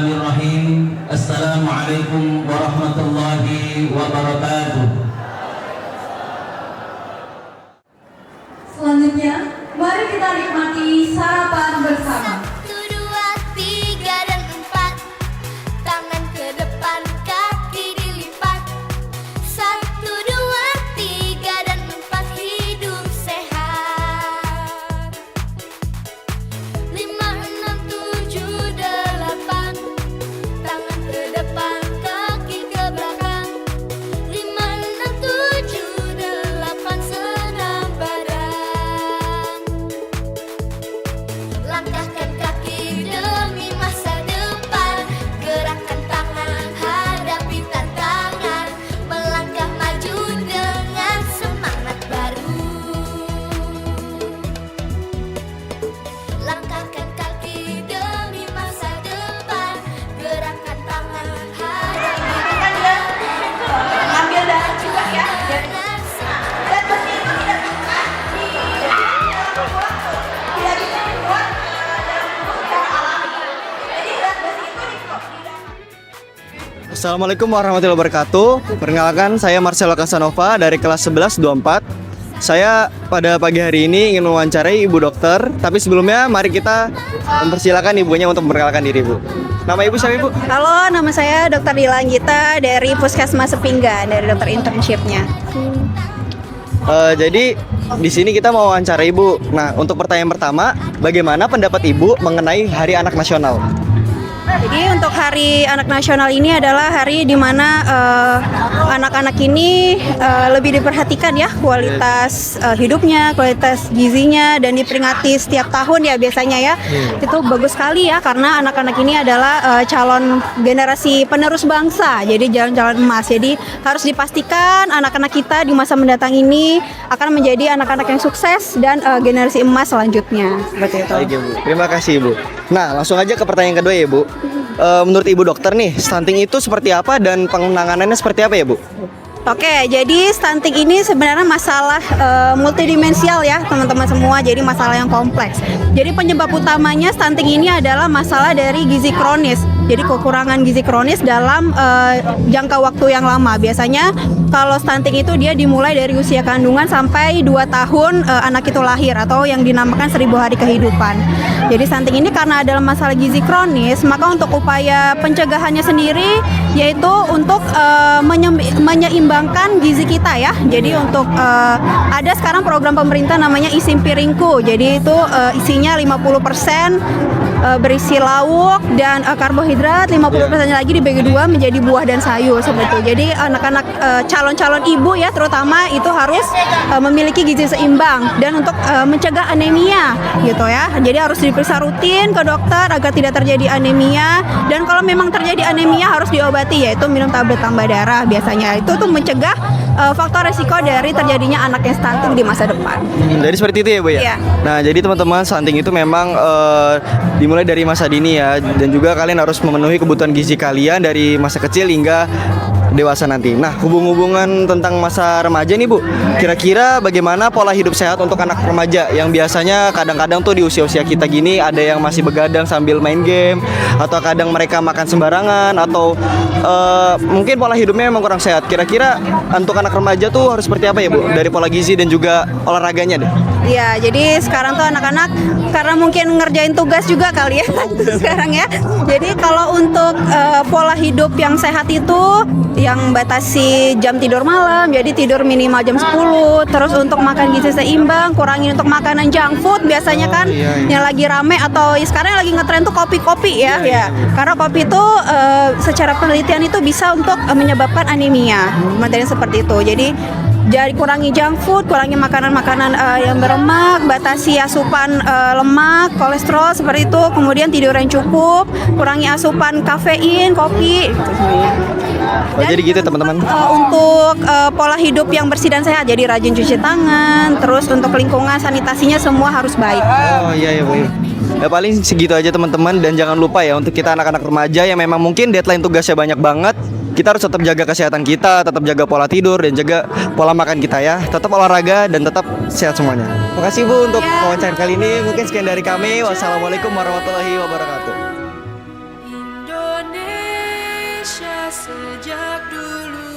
Bismillahirrahmanirrahim. Assalamualaikum warahmatullahi wabarakatuh. Selanjutnya, mari kita nikmati sarapan bersama. 1, 2, 3 dan 4. Tangan ke depan, kaki dilipat. 1, 2, 3 dan 4. Hidup sehat. 5, 6, 7, 8. Tangan ke depan, kaki ke belakang. 5, 6, 7, 8. Senam badan. Langkahkan kaki demi masa depan. Gerakkan tangan, hadapi tantangan. Melangkah maju dengan semangat baru. Langkahkan kaki demi masa depan. Gerakkan tangan, hadapi tantangan. Ambil darah juga ya. Dengan semangat. Dan besi itu tidak bisa tidak bisa dibuat dalam bentuk yang alami. Jadi zat besi itu Assalamualaikum warahmatullahi wabarakatuh. Perkenalkan, saya Marcelo Casanova dari kelas 1124. Saya pada pagi hari ini ingin mewawancarai Ibu Dokter. Tapi sebelumnya mari kita mempersilakan ibunya untuk memperkenalkan diri, Bu. Nama Ibu siapa, Ibu? Halo, nama saya Dr. Dila Anggita dari Puskesmas Sepinggan, dari dokter internshipnya. Jadi di sini kita mau wawancara Ibu. Nah, untuk pertanyaan pertama, bagaimana pendapat Ibu mengenai Hari Anak Nasional? Jadi untuk Hari Anak Nasional ini adalah hari di mana anak-anak ini lebih diperhatikan ya, kualitas hidupnya, kualitas gizinya, dan diperingati setiap tahun ya biasanya ya. Itu bagus sekali ya, karena anak-anak ini adalah calon generasi penerus bangsa, jadi calon emas. Jadi harus dipastikan anak-anak kita di masa mendatang ini akan menjadi anak-anak yang sukses dan generasi emas selanjutnya. Seperti itu. Baik, Ibu. Terima kasih, Ibu. Nah, langsung aja ke pertanyaan kedua ya, Bu. Menurut Ibu Dokter nih, stunting itu seperti apa dan penanganannya seperti apa ya, Bu? Oke, jadi stunting ini sebenarnya masalah multidimensial ya teman-teman semua, jadi masalah yang kompleks. Jadi penyebab utamanya stunting ini adalah masalah dari gizi kronis. Jadi kekurangan gizi kronis dalam jangka waktu yang lama. Biasanya kalau stunting itu dia dimulai dari usia kandungan sampai 2 tahun anak itu lahir, atau yang dinamakan 1000 hari kehidupan. Jadi stunting ini karena adalah masalah gizi kronis, maka untuk upaya pencegahannya sendiri yaitu untuk menyeimbangkan gizi kita ya. Jadi untuk ada sekarang program pemerintah namanya Isim Piringku. Jadi itu isinya 50% berisi lauk dan karbohidrat, 50% lagi dibagi 2 menjadi buah dan sayur seperti itu. Jadi anak-anak calon-calon ibu ya terutama itu harus memiliki gizi seimbang dan untuk mencegah anemia gitu ya. Jadi harus diperiksa rutin ke dokter agar tidak terjadi anemia, dan kalau memang terjadi anemia harus diobati, yaitu minum tablet tambah darah biasanya. Itu tuh mencegah faktor resiko dari terjadinya anak yang stunting di masa depan. Jadi seperti itu ya, Bu ya? Iya. Nah, jadi teman-teman, stunting itu memang dimulai dari masa dini ya, dan juga kalian harus memenuhi kebutuhan gizi kalian dari masa kecil hingga dewasa nanti. Nah, hubungan tentang masa remaja nih, Bu. Kira-kira bagaimana pola hidup sehat untuk anak remaja yang biasanya kadang-kadang tuh di usia-usia kita gini ada yang masih begadang sambil main game, atau kadang mereka makan sembarangan, atau mungkin pola hidupnya memang kurang sehat. Kira-kira untuk anak remaja tuh harus seperti apa ya, Bu? Dari pola gizi dan juga olahraganya deh. Iya, jadi sekarang tuh anak-anak karena mungkin ngerjain tugas juga kali ya sekarang ya. Jadi kalau untuk pola hidup yang sehat itu yang batasi jam tidur malam, jadi tidur minimal jam 10. Terus untuk makan gizi seimbang, kurangin untuk makanan junk food biasanya kan yang lagi rame, atau sekarang yang lagi ngetren tuh kopi-kopi ya. Karena kopi itu secara penelitian itu bisa untuk menyebabkan anemia. Materinya seperti itu. Jadi kurangi junk food, kurangi makanan-makanan yang berlemak, batasi asupan lemak, kolesterol seperti itu. Kemudian tidur yang cukup, kurangi asupan kafein, kopi. Jadi gitu teman-teman. Untuk pola hidup yang bersih dan sehat, jadi rajin cuci tangan. Terus untuk lingkungan sanitasinya semua harus baik. Oh iya, Bu. Ya paling segitu aja teman-teman, dan jangan lupa ya untuk kita anak-anak remaja yang memang mungkin deadline tugasnya banyak banget, kita harus tetap jaga kesehatan kita, tetap jaga pola tidur dan jaga pola makan kita ya. Tetap olahraga dan tetap sehat semuanya. Terima kasih, Bu, untuk wawancara kali ini. Mungkin sekian dari kami. Wassalamualaikum warahmatullahi wabarakatuh. sejak dulu.